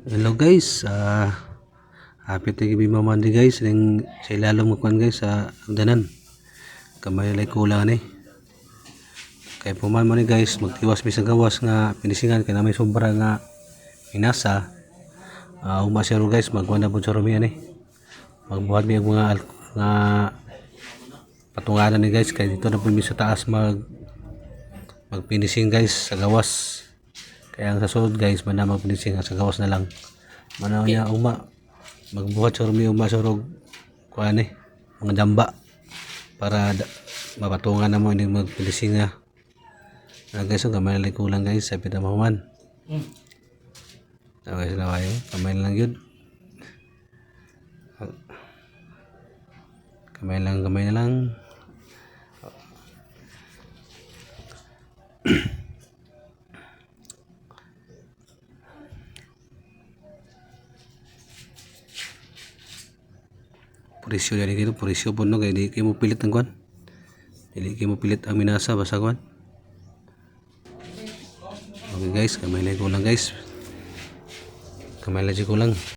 Hello guys, happy Thanksgiving Monday guys. Ning sa ilalom mo guys sa agdanan. Kamay lay kulang ni. Kay puman mo ni guys, magtiwas bisag gawas nga pinisingan kay na may sobra nga minasa. Umasero guys, magkuha na po sa rumian ni. Magbuhat mi ang mga nga patunganan ni guys kay dito na po mi sa taas magpinising guys sa gawas. Kaya ang sasunod guys, mana magpinising sa gawas na lang. Manaw niya magbuhat sa rumi surog kuha ni mga damba para mapatungan na mo ini magpinising nga. Guys, so kamay lang kulang guys sa pita mahuman. Okay, sila kayo. Kamay lang yun. Kamay na lang. Purisyo dari dito, purisyo po no, kaya di kayo mo pilit ang kwan. Di kayo mo pilit ang minasa, basta kwan. Okay guys, kamay lang kulang guys. Kamay lang kulang.